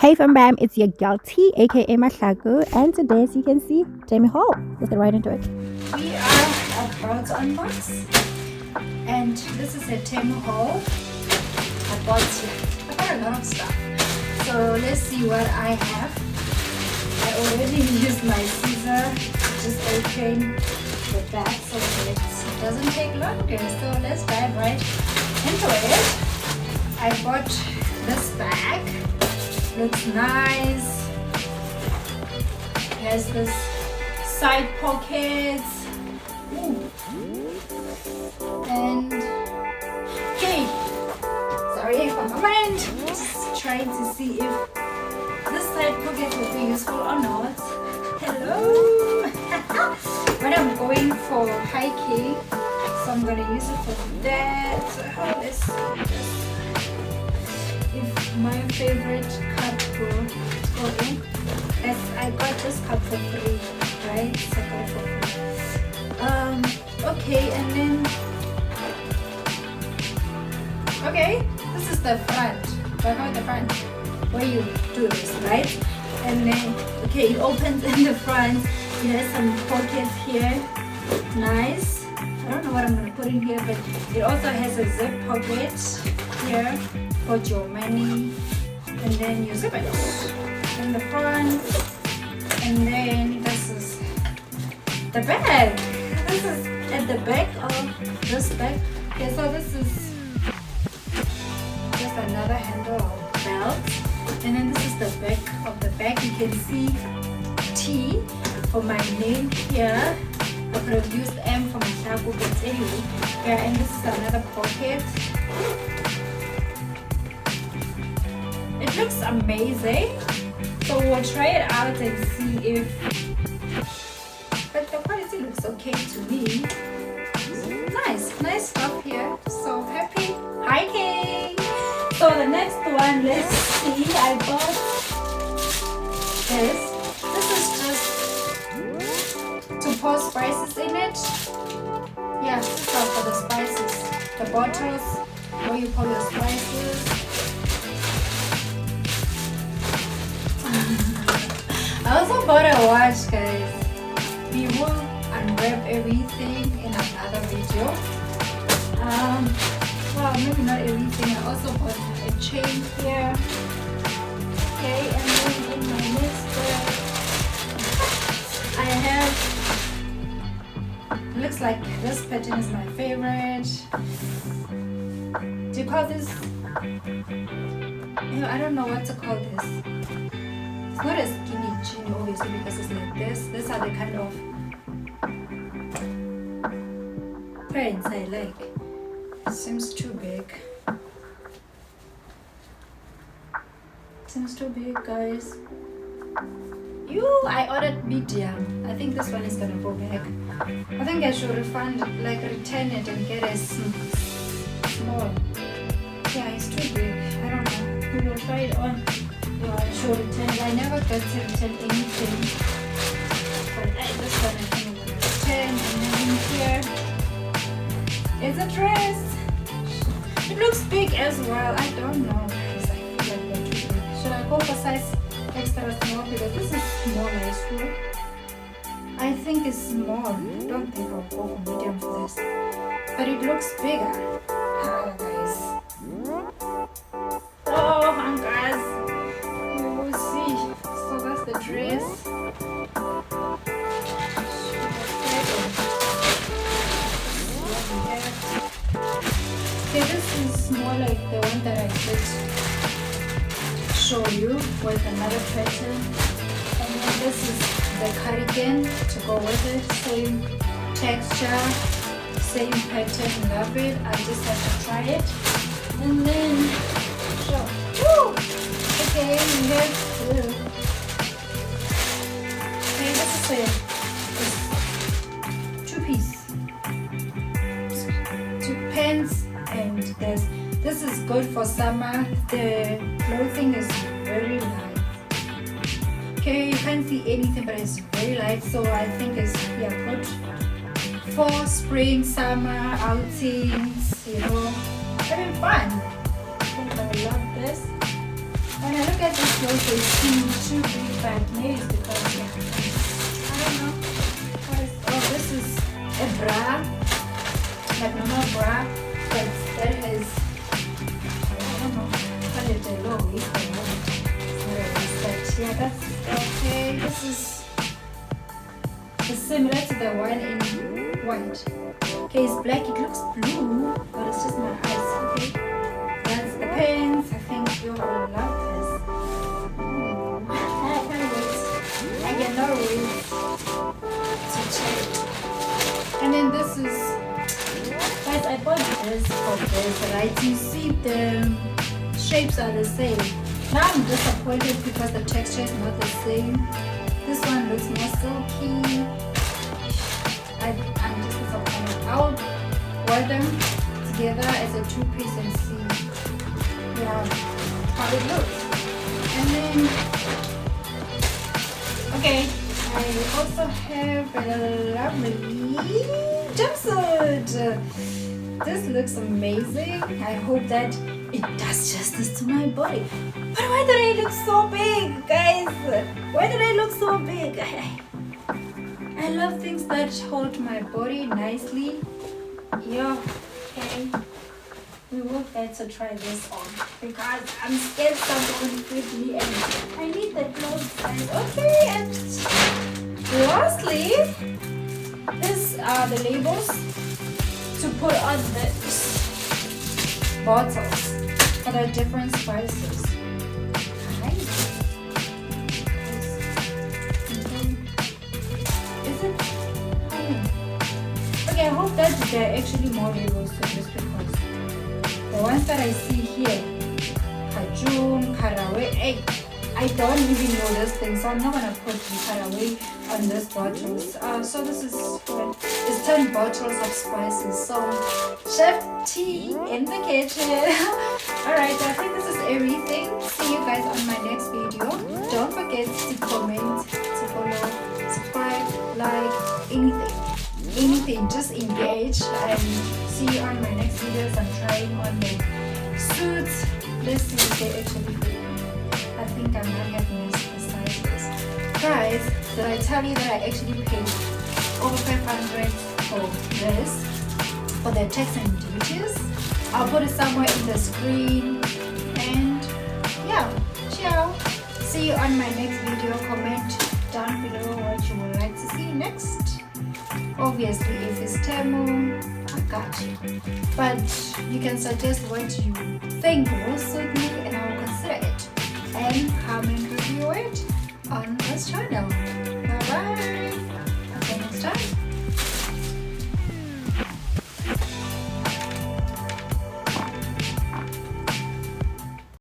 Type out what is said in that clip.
Hey Fambam, it's your girl T, aka Mashlaku, and today, as you can see, Temu haul. Let's get right into it. We are about to unbox, and this is a Temu haul. I bought a lot of stuff. So let's see what I have. I already used my scissor to just open the bag so it doesn't take longer. So let's dive right into it. I bought this bag. Looks nice. Has this side pockets. Ooh. And okay. Sorry for my mind. Just trying to see if this side pocket will be useful or not. Hello. When I'm going for hiking, so I'm gonna use it for that. So let's see. If my favorite cup will go in. As I got this cup for free, right? So I got it for free. Okay, and then okay, this is the front. What about the front? Where you do this, right? And then okay, it opens in the front. It has some pockets here. Nice. I don't know what I'm gonna put in here, but it also has a zip pocket here. Put your money, and then you zip it in the front, and then this is the bag. This is at the back of this bag. Okay, so this is just another handle or belt, and then this is the back of the bag. You can see T for my name here. I could have used M for my shampoo, but anyway, yeah, and this is another pocket. It looks amazing, so we'll try it out and see if, but the quality looks okay to me. Nice stuff here. So happy hiking. So the next one, let's see. I bought this. This is just to pour spices in it. Yeah, this is for the spices. The bottles where you pour your spices. I also bought a watch, guys. We will unwrap everything in another video. Well, maybe not everything. I also bought a chain here. Okay, and then in my next bag, I have. Looks like this pattern is my favorite. Do you call this? I don't know what to call this. It's not a skinny jean, obviously, because it's like this. These are the kind of pants I like. Seems too big. Seems too big, guys. I ordered medium. I think this one is gonna go back. I think I should return it and get a small. Yeah, it's too big. I don't know. We will try it on. I should return it. I never got to return anything. But this one I think I'm gonna return. And then in here is a dress. It looks big as well. I don't know, guys. I feel like they're too big. Should I go for size extra small? Because this is small, I think it's small. I don't think I'll go for medium for this. But it looks bigger. Guys. Oh, hungers. We will see. So that's the dress. Okay, this is more like the one that I did show you with another pattern. And then this is the cardigan to go with it. Same texture, same pattern. Love it. I just have to try it. And then okay, we have okay, this is a two-piece, two pants, and this is good for summer. The clothing is very light. Okay, you can't see anything, but it's very light, so I think it's good for spring, summer outings. Having fun. I think I love this. When I look at this clothes, they seem too big, but maybe it's because, yeah, I don't know. What is, oh, this is a bra, like normal bra, but that has, I don't know, call it a low waist, I know it's not a waist, but yeah, that's okay. This is similar to the one in white. Okay, it's black, it looks blue, but it's just my eyes, okay? That's the pants. I think you will love this. I can't wait. I cannot wait to check. And then this is, guys, I bought this for this, right? You see the shapes are the same. Now I'm disappointed because the texture is not the same. This one looks more silky. I'm just disappointed. I'll wear them together as a two-piece and see, yeah, how it looks. And then, okay, I also have a lovely jumpsuit. This looks amazing. I hope that it does justice to my body. But why did I look so big, guys? Why did I look so big? I love things that hold my body nicely. Yeah, okay. We will get to try this on because I'm scared someone with me and I need the clothes, guys. Okay, and lastly, these are the labels to put on the bottles for the different spices. Okay, I hope that there are actually more labels to this because the ones that I see here, Kajun, Caraway, I don't even know this thing, so I'm not gonna put the Caraway on this bottles. So this is it's 10 bottles of spices. So chef tea in the kitchen. Alright, I think this is everything. See you guys on my next video. Don't forget to comment, to follow, subscribe, like, anything, just engage and see you on my next videos. I'm trying on the suits. Let's see if they actually fit. I think I might have missed the sizes. Guys, did I tell you that I actually paid over 500 for this, for the tax and duties? I'll put it somewhere in the screen. And yeah, ciao. See you on my next video. Comment down below what you would like to see next. Obviously, if it's Temu, I got you. But you can suggest what you think will suit me and I will consider it and come and review it on this channel.